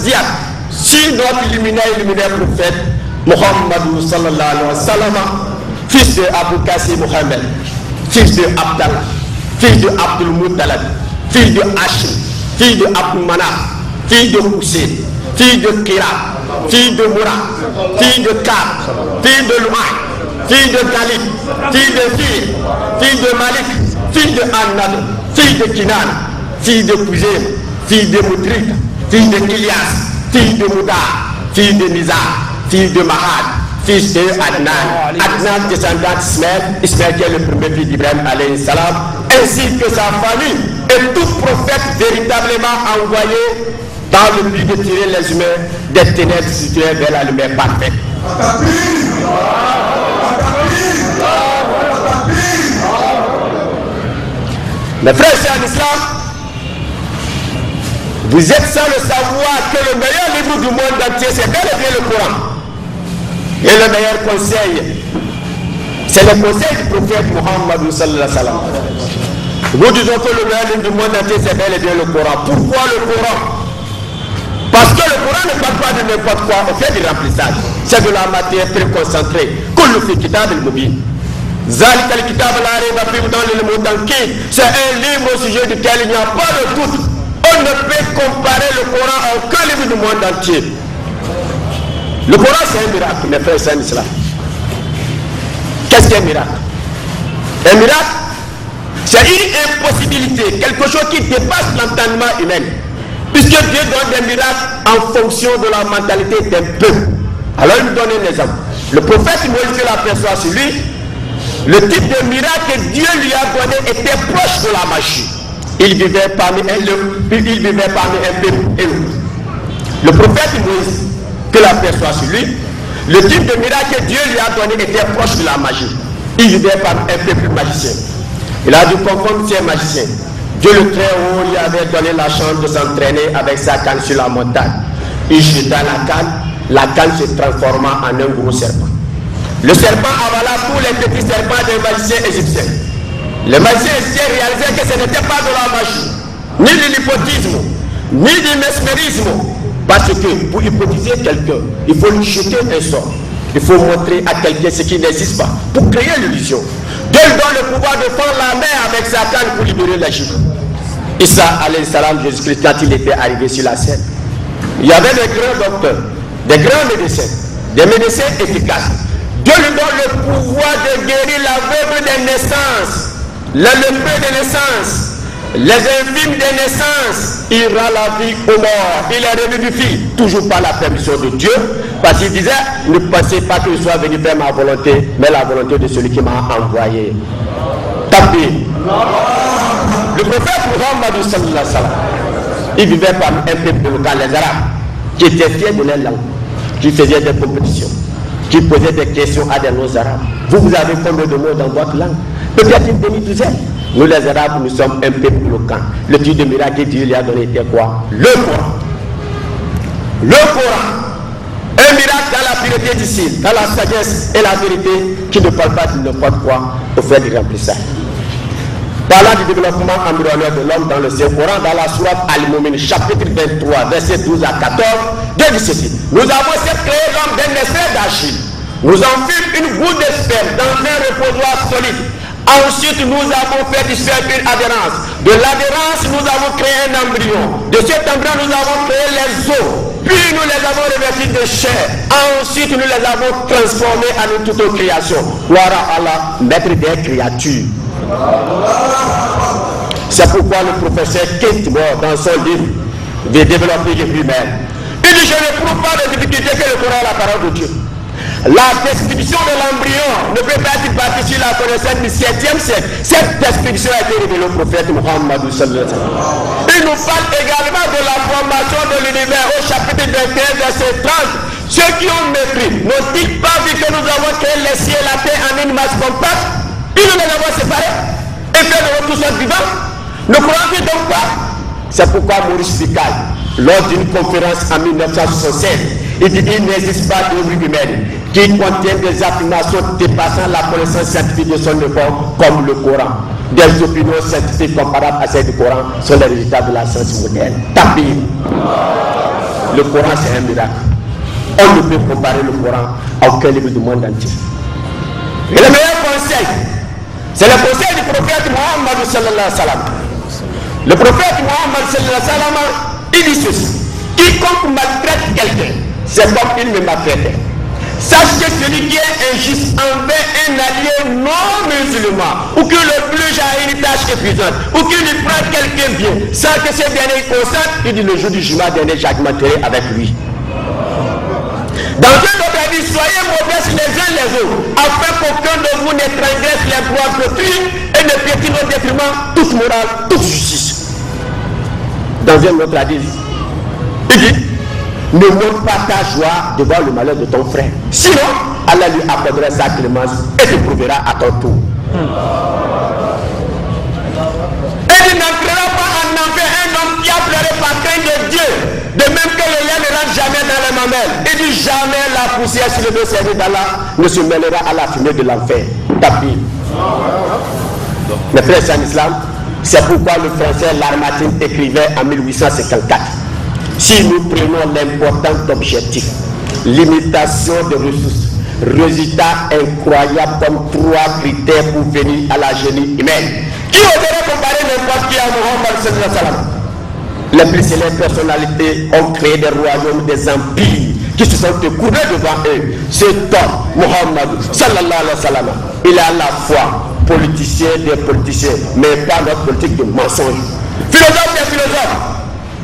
zodiaque sur notre luminaire prophète Muhammad sallallahu alayhi wa sallam, fils de Abu Qasim Mohammed, fils de Abdallah, fils de Abdul Muttalib, fils de Hashim, fils de Abdul Manaf, fils de Hussein, fils de Kira, fils de Moura, fils de Kab, fils de Louah, fils de Galib, fils de Fir, fils de Malik, fils de Annad, fils de Kinan, fils de Kouzem, fils de Moudrik, fils de Ilias, fils de Mouda, fils de Nizar, fils de Mahad, fils de Adnan, Adnan descendant Ismaël qui est le premier fils d'Ibrahim alayhi salam, ainsi que sa famille et tout prophète véritablement envoyé dans le but de tirer les humains des ténèbres situées vers la lumière parfaite. Mes frères et en islam, vous êtes sans le savoir que le meilleur livre du monde entier, c'est bel et bien le Coran. Et le meilleur conseil, c'est le conseil du prophète Muhammad sallallahu alayhi wa sallam. Nous disons que le meilleur livre du monde entier, c'est bel et bien le Coran. Pourquoi le Coran? Parce que le Coran ne parle pas de n'importe quoi, on fait du remplissage. C'est de la matière très concentrée. Kullu fi kitab al-mubin. Zalika al-kitab la rayba fihi hudan lil-muttaqin. C'est un livre au sujet duquel il n'y a pas de doute. On ne peut comparer le Coran à aucun livre du monde entier. Le Coran, c'est un miracle, mes frères et sœurs en islam. Qu'est-ce qu'un miracle? Un miracle, c'est une impossibilité, quelque chose qui dépasse l'entendement humain. Puisque Dieu donne des miracles en fonction de la mentalité d'un peuple. Alors il nous donne un exemple. Le prophète Moïse, que la personne sur lui, le type de miracle que Dieu lui a donné était proche de la magie. Il vivait parmi un peuple. Le prophète Moïse, que la personne sur lui, le type de miracle que Dieu lui a donné était proche de la magie. Il vivait parmi un peuple magicien. Il a dû confondre ces magiciens. Dieu le Très-Haut lui avait donné la chance de s'entraîner avec sa canne sur la montagne. Il jeta la canne se transforma en un gros serpent. Le serpent avala tous les petits serpents des magiciens égyptiens. Les magiciens égyptiens réalisaient que ce n'était pas de la magie, ni de l'hypnotisme, ni du mesmérisme. Parce que pour hypnotiser quelqu'un, il faut lui jeter un sort. Il faut montrer à quelqu'un ce qui n'existe pas pour créer l'illusion. Dieu donne le pouvoir de faire la mer avec sa canne pour libérer l'Égypte. Isa alayhi salam, Jésus-Christ, quand il était arrivé sur la scène, il y avait des grands docteurs, des grands médecins, des médecins efficaces. Dieu lui donne le pouvoir de guérir l'aveugle des naissances, le lépreux des naissances, les infimes des naissances. Il rend la vie aux morts, il les revivifie, toujours par la permission de Dieu, parce qu'il disait, ne pensez pas que je sois venu faire ma volonté, mais la volonté de celui qui m'a envoyé. Tapez. Le prophète Muhammad sallallahu alayhi wa sallam, il vivait parmi un peuple local, les Arabes, qui étaient fiers de leur langue, qui faisaient des compétitions, qui posaient des questions à des non-arabes. Vous avez combien de mots dans votre langue? Peut-être une demi-douzaine. Nous les Arabes, nous sommes un peuple local. Le type de miracle que Dieu lui a donné était quoi? Le Coran. Le Coran. Un miracle dans la pureté du ciel, dans la sagesse et la vérité, qui ne parle pas de n'importe quoi, pour faire du remplissage. Parlant du développement embryonnaire de l'homme dans le Saint-Coran, dans la sourate Al-Mu'min, chapitre 23, versets 12 à 14, Dieu dit ceci: nous avons certes créé l'homme d'un extrait d'argile. Nous en fîmes une goutte de sperme dans un reposoir solide. Ensuite, nous avons fait du sperme une adhérence. De l'adhérence, nous avons créé un embryon. De cet embryon, nous avons créé les os. Puis nous les avons revêtus de chair. Ensuite, nous les avons transformés en une toute création. Gloire à Allah, maître des créatures. C'est pourquoi le professeur Kate Moore, dans son livre de développer l'humain, il dit: je ne trouve pas de difficulté que le Coran est la parole de Dieu. La description de l'embryon ne peut pas être bâtie sur la connaissance du 7e siècle. Cette description a été révélée au prophète Muhammad sallallahu alayhi wa sallam. Il nous parle également de la formation de l'univers au chapitre 21, verset 30. Ceux qui ont mépris n'ont-ils pas vu que nous avons créé les cieux et la terre en une masse compacte? Puis nous les avons séparés et fait de nous tous sortes vivants. Ne croyez donc pas. C'est pourquoi Maurice Bucaille, lors d'une conférence en 1976, il dit qu'il n'existe pas d'œuvre humaine qui contient des affirmations dépassant la connaissance scientifique de son époque comme le Coran. Des opinions scientifiques comparables à celles du Coran sont les résultats de la science moderne. Tapis. Le Coran, c'est un miracle. On ne peut comparer le Coran à aucun livre du monde entier. Et le meilleur conseil, c'est le conseil du prophète Mohammed sallallahu alayhi wa sallam. Le prophète Mohammed sallallahu alayhi wa sallam, il dit ceci: quiconque maltraite quelqu'un, c'est comme il me maltraitait. Sache que celui qui est injuste envers un allié non musulman, ou que le oblige à une tâche épuisante, ou qu'il lui prend quelqu'un bien, sans que ce dernier consente, il dit le jour du jugement dernier, j'augmenterai avec lui. Dans un autre, il dit: soyez modestes les uns les autres, afin qu'aucun de vous ne transgresse les droits d'autrui et ne piétine au détriment toute morale, toute justice. Dans un autre hadith, il dit: ne montre pas ta joie de voir le malheur de ton frère. Sinon, Allah lui accordera sa clémence et te prouvera à ton tour. Et il n'entrera pas en enfer un homme qui a pleuré par crainte de Dieu, de même que le lait ne rentre jamais dans les mamelles. Il dit: jamais la poussière sur le dos servi d'Allah ne se mêlera à la fumée de l'enfer. Tapis. Mes frères en islam, c'est pourquoi le français Lamartine écrivait en 1854: si nous prenons l'important objectif, limitation des ressources, résultat incroyable comme 3 critères pour venir à la génie humaine, qui oserait comparer n'importe qui à Mohammed sallallahu alayhi wa sallam? Les plus célèbres personnalités ont créé des royaumes, des empires qui se sont écoulés devant eux. Cet homme, Mohammed sallallahu alayhi wa sallam, il est à la fois politicien des politiciens, mais pas notre politique de mensonge. Philosophe des philosophes,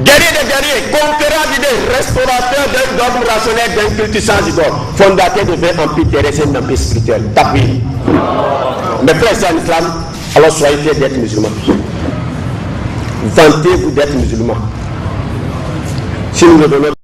guerrier des guerriers, conquérant d'idées, restaurateur d'un dogme rationnel, d'un culte sans idole, fondateur de 20 empires terrestres et d'un empire spirituel. Tapis. Mes frères en islam, alors soyez fiers d'être musulmans. Vantez-vous d'être musulmans. Si nous ne donnons